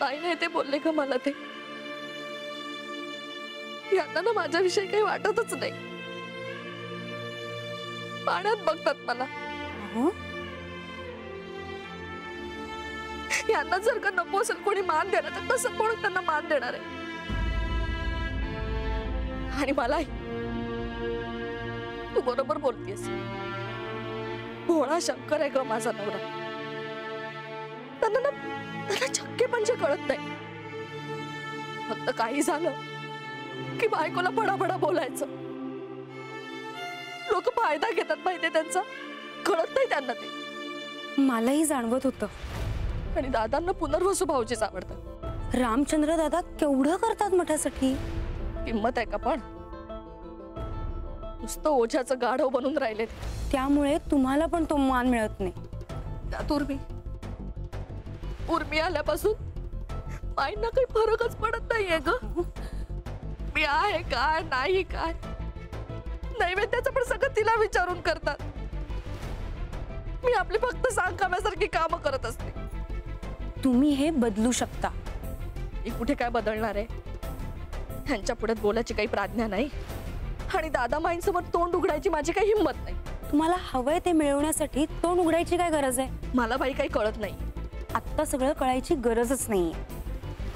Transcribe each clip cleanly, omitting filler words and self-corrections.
नाही नाही ते बोलले का मला ते यांना ना माझ्याविषयी काही वाटतच नाही. पाण्यात बघतात मला. यांना जर का नको असेल कोणी मान देणार तर तसं म्हणून त्यांना मान देणार आहे. आणि मलाही तू बरोबर बोलतेस. भोळा शंकर आहे ग माझा नवरा. त्यांना चक्के म्हणजे कळत नाही. फक्त काही झालं की बायकोला बडाबडा बोलायचं. लोक फायदा घेतात माहितीये त्यांचा. कळत नाही त्यांना ते. मलाही जाणवत होतं. आणि दादांना पुनर्वसू भाऊजीच आवडतात. रामचंद्र दादा केवढं करतात मठासाठी. किंमत आहे का पण. नुसतं ओझ्याचं गाढव बनून राहिले. त्यामुळे तुम्हाला पण तो मान मिळत नाही. त्यात उर्मी आल्यापासून माईंना काही फरकच पडत नाहीये ग. मी आहे काय नाही काय नैवेद्याचं पण सगळं तिला विचारून करतात. मी आपली फक्त सांगकाम्यासारखी कामं करत असते. तुम्ही हे बदलू शकता. मी कुठे काय बदलणार आहे. ह्यांच्या पुढे बोलायची काही प्राज्ञा नाही. आणि दादा माईंसमोर तोंड उघडायची माझी काही हिंमत नाही. तुम्हाला हवंय ते मिळवण्यासाठी तोंड उघडायची काय गरज आहे. मला बाई काही कळत नाही. आत्ता सगळं कळायची गरजच नाहीये.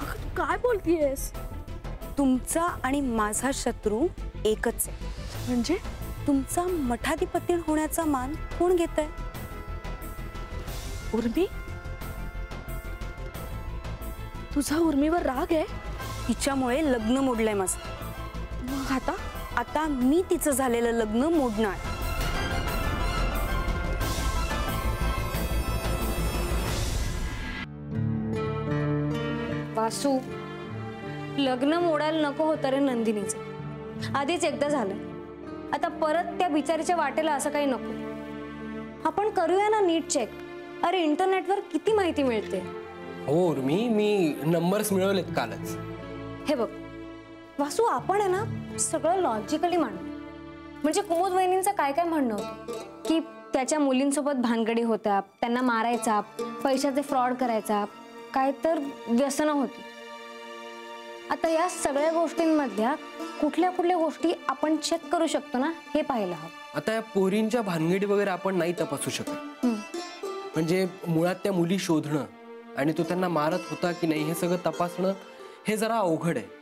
तू काय बोलतीयस. तुमचा आणि माझा शत्रू एकच आहे. म्हणजे तुमचा मठाधिपती होण्याचा मान कोण घेतंय. उर्मी. तुझा उर्मीवर राग आहे. तिच्यामुळे लग्न मोडलंय माझं. मग आता मी तिचं झालेलं लग्न मोडणार. वासू, लग्न मोडायला नको होतं रे नंदिनीचं. आधीच एकदा झालं. आता परत त्या बिचारीच्या वाटेला असं काही नको. आपण करूया ना नीट चेक. अरे इंटरनेटवर किती माहिती मिळते. हो उर्मी, मी नंबर्स मिळवलेत कालच. हे बघ वासू, आपण आहे ना सगळं लॉजिकली मांडू. म्हणजे कुमुद वहिनींचं काय काय म्हणणं होतं की त्याच्या मुलींसोबत भानगडी होत्या, त्यांना मारायचा, पैशाचे फ्रॉड करायचा, काय तर व्यसनं होती. आता या सगळ्या गोष्टींमधल्या कुठल्या कुठल्या गोष्टी आपण चेक करू शकतो ना हे पाहायला हवं. आता या पोरींच्या भानगडी वगैरे आपण नाही तपासू शकत. म्हणजे मुळात त्या मुली शोधणं आणि तो त्यांना मारत होता की नाही हे सगळं तपासणं हे जरा अवघड आहे.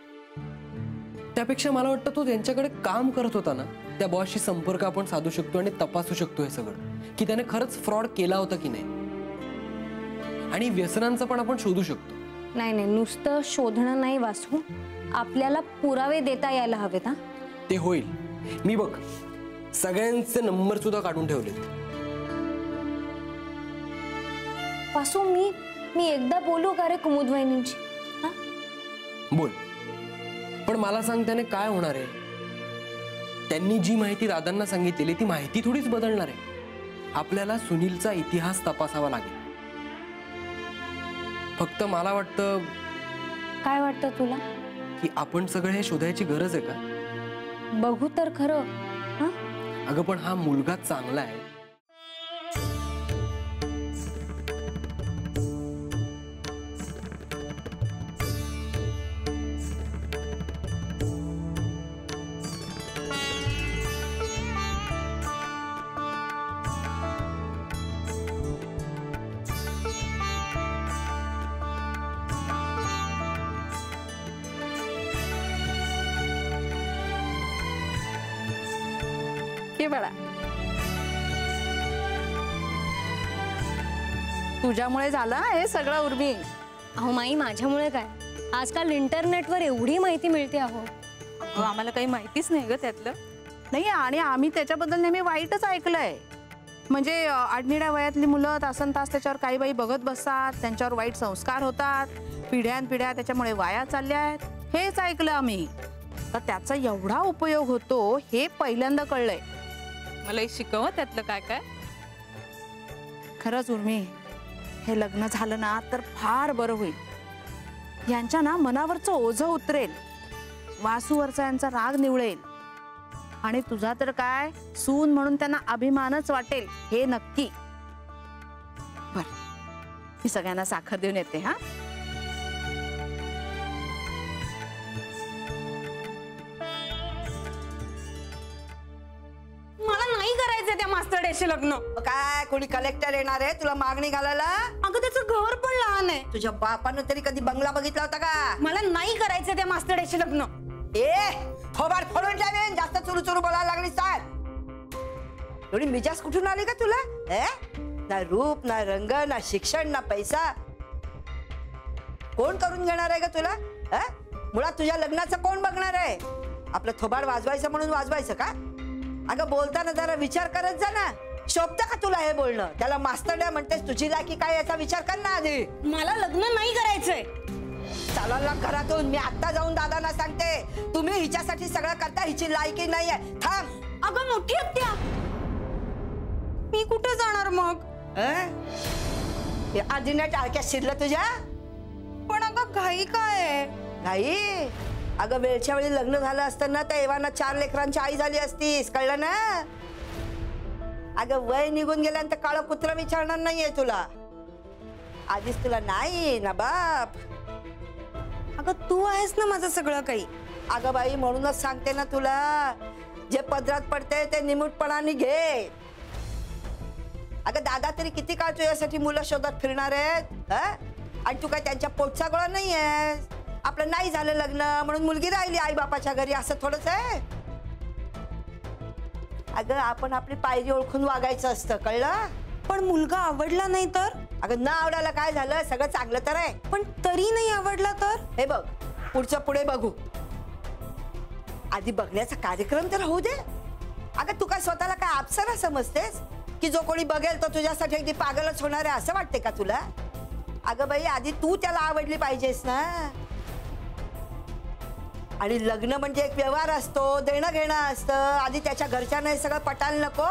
त्यापेक्षा मला वाटतं तो त्यांच्याकडे काम करत होता ना त्या बॉसशी संपर्क आपण साधू शकतो आणि तपासू शकतो हे सगळं की त्याने खरंच फ्रॉड केला होता की नाही. आणि व्यसनांचं पण आपण शोधू शकतो. नाही नाही, नुसतं शोधणं नाही वासू, आपल्याला पुरावे देता यायला हवेत. हा ते होईल. मी बघ सगळ्यांचे नंबर सुद्धा काढून ठेवलेत. वासू, मी एकदा बोलू का रे कुमुद वहिनींची. बोल. पण मला सांग त्याने काय होणार आहे. त्यांनी जी माहिती दादांना सांगितलेली ती माहिती थोडीच बदलणार आहे. आपल्याला सुनीलचा इतिहास तपासावा लागेल. फक्त मला वाटतं. काय वाटतं तुला. की आपण सगळे हे शोधायची गरज आहे का. बघू तर खरं. अगं पण हा मुलगा चांगला आहे. बडा तुझ्यामुळे झालं हे सगळं उर्मी. अहो माई, माझ्यामुळे काय. आजकाल इंटरनेटवर एवढी माहिती मिळते. अहो आम्हाला काही माहितीच नाही ग त्यातलं. नाही, आणि आम्ही त्याच्याबद्दल नेहमी वाईटच ऐकलंय. म्हणजे आडनिड्या वयातली मुलं तासन तास त्याच्यावर काही बाई बघत बसतात, त्यांच्यावर वाईट संस्कार होतात, पिढ्यानपिढ्या त्याच्यामुळे वाया चालल्या आहेत, हेच ऐकलं आम्ही. तर त्याचा एवढा उपयोग होतो हे पहिल्यांदा कळलंय. मला शिकव त्यातलं काय काय. खरंच उर्मी, हे लग्न झालं ना तर फार बरं होईल. यांच्या ना मनावरचं ओझं उतरेल, वासूवरचा यांचा राग निवळेल, आणि तुझा तर काय सून म्हणून त्यांना अभिमानच वाटेल हे नक्की. बर, मी सगळ्यांना साखर देऊन येते. हा डॅशचे लग्न. काय कोणी कलेक्टर येणार आहे तुला मागणी घालायला? अगं त्याचं घर पण लहान आहे. तुझ्या बापानं तरी कधी बंगला बघितला होता का? मला नाही करायचं त्या मास्टर डॅशचे लग्न. ए थोबाड फोडून ठेवेन जास्त चुरू चुरू बोलायला लागली सार. एवढी मिजाज कुठून आली का तुला? ना रूप ना रंग ना शिक्षण ना पैसा कोण करून घेणार आहे का तुला? मुळात तुझ्या लग्नाचं कोण बघणार आहे? आपलं थोबाड वाजवायचं म्हणून वाजवायचं का? अगं बोलताना जरा विचार करत जा ना. शोभतं का तुला हे बोलणं? त्याला मास्टर डॅ म्हणतेस, तुझी लायकी काय याचा विचार कर ना आधी. मला लग्न नाही करायचंय. चालायला घरातून मी आता जाऊन दादांना सांगते तुम्ही हिच्यासाठी सगळं करता, हिची लायकी नाहीये. थांब. अगं मोठी हत्या, मी कुठे जाणार मग? आधी नाही टाळक्यात शिरलं तुझ्या? पण अगं घाई काय? नाही अगं वेळच्या वेळी लग्न झालं असतं ना तर एव्हाना 4 लेकरांची आई झाली असतीस, कळलं ना? अगं वय निघून गेल्यानंतर काळं कुत्र विचारणार नाहीये तुला. आधीच तुला नाही ना बाप. अगं तू आहेस ना माझं सगळं काही. अगं बाई म्हणूनच सांगते ना तुला, जे पदरात पडते ते निमूटपणाने घे. अगं दादा तरी किती काळ तुझ्यासाठी मुलं शोधत फिरणार आहेत? आणि तू काय त्यांच्या पोटचा गोळा नाही आहेस. आपलं नाही झालं लग्न म्हणून मुलगी राहिली आई बापाच्या घरी असं थोडंच आहे. अगं आपण आपली पायरी ओळखून वागायचं असतं, कळलं? पण मुलगा आवडला नाही तर? अगं न आवडायला काय झालं, सगळं चांगलं तर आहे. पण तरी नाही आवडला तर? हे बघ पुढचं पुढे बघू, आधी बघण्याचा कार्यक्रम तर होऊ दे. अगं तू काय स्वतःला काय अप्सरा समजतेस की जो कोणी बघेल तो तुझ्यासाठी अगदी पागलच होणार आहे असं वाटते का तुला? अगं बाई आधी तू त्याला आवडली पाहिजेस ना. आणि लग्न म्हणजे एक व्यवहार असतो, देणं घेणं असतं. आधी त्याच्या घरच्यांना हे सगळं पटायला नको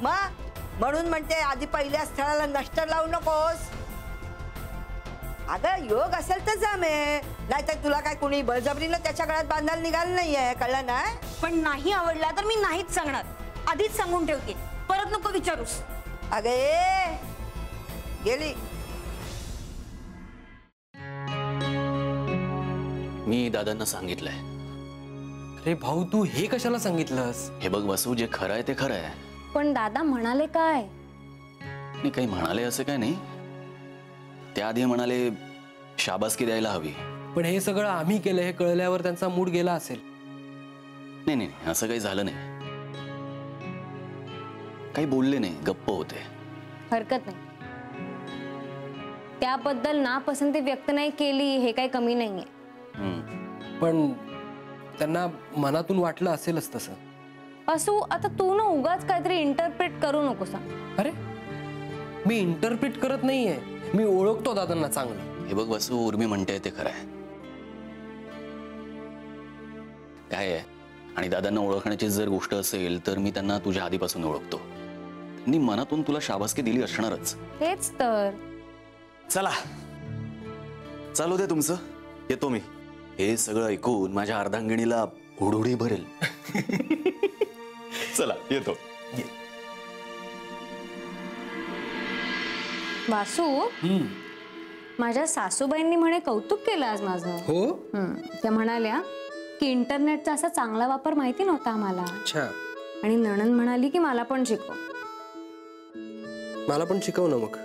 मग. म्हणून म्हणते आधी पहिल्या स्थळाला नष्ट लावू नकोस. अगं योग असेल तर जमे, नाहीतर तुला काय कुणी बळजबरीनं त्याच्या गळ्यात बांधायला निघाल नाहीये, कळलं ना? पण नाही आवडला तर मी नाहीच सांगणार, आधीच सांगून ठेवते. परत नको विचारूस. अगं ए गेली. मी दादांना सांगितलंय. अरे भाऊ तू हे कशाला सांगितलंस? हे बघ वसू, जे खरं आहे ते खरं आहे. पण दादा म्हणाले काय? मी काही म्हणाले असं काय नाही. त्याआधी म्हणाले शाबासकी द्यायला हवी. पण हे सगळं आम्ही केलं हे कळल्यावर त्यांचा मूड गेला असेल. नाही नाही असं काही झालं नाही. काही बोलले नाही, गप्प होते. हरकत नाही, त्याबद्दल नापसंती व्यक्त नाही केली हे काही कमी नाहीये. पण त्यांना मनातून वाटलं असेलच तसं. असू, आता तू ना उगाच काहीतरी इंटरप्रेट करू नकोस. अरे मी इंटरप्रिट करत नाहीये, मी ओळखतो दादांना चांगलं. हे बघ वसू, उर्मी म्हणते ते खरं आहे. काय आहे, आणि दादांना ओळखण्याची जर गोष्ट असेल तर मी त्यांना तुझ्या आधीपासून ओळखतो. त्यांनी मनातून तुला शाबासकी दिली असणारच. तेच तर. चला चालू दे तुमचं, येतो मी. हे सगळं ऐकून माझ्या अर्धांगिणीला हुडहुडी भरेल. चला येतो. वासू, माझ्या सासूबाईंनी म्हणे कौतुक केलं आज माझं. हो त्या म्हणाल्या की इंटरनेटचा असा चांगला वापर माहिती नव्हता आम्हाला. अच्छा. आणि नणंद म्हणाली की मला पण शिकव. मला पण शिकव ना मग.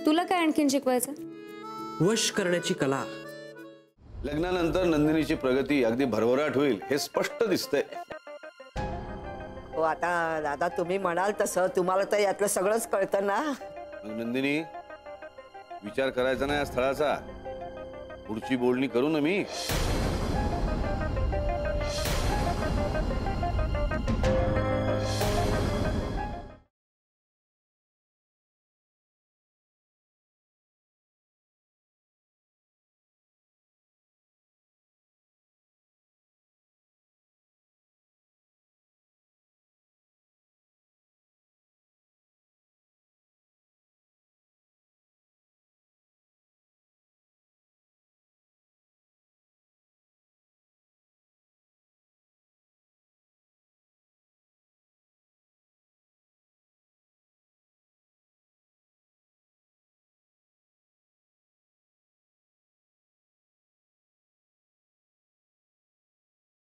तुला काय आणखीन शिकवायचं? वश करण्याची कला. लग्नानंतर नंदिनीची प्रगती अगदी भरभराट होईल हे स्पष्ट दिसतंय. हो आता दादा तुम्ही म्हणाल तसं, तुम्हाला तर यातलं सगळंच कळतं ना. मग नंदिनी, विचार करायचा नाही या स्थळाचा. पुढची बोलणी करू ना मी.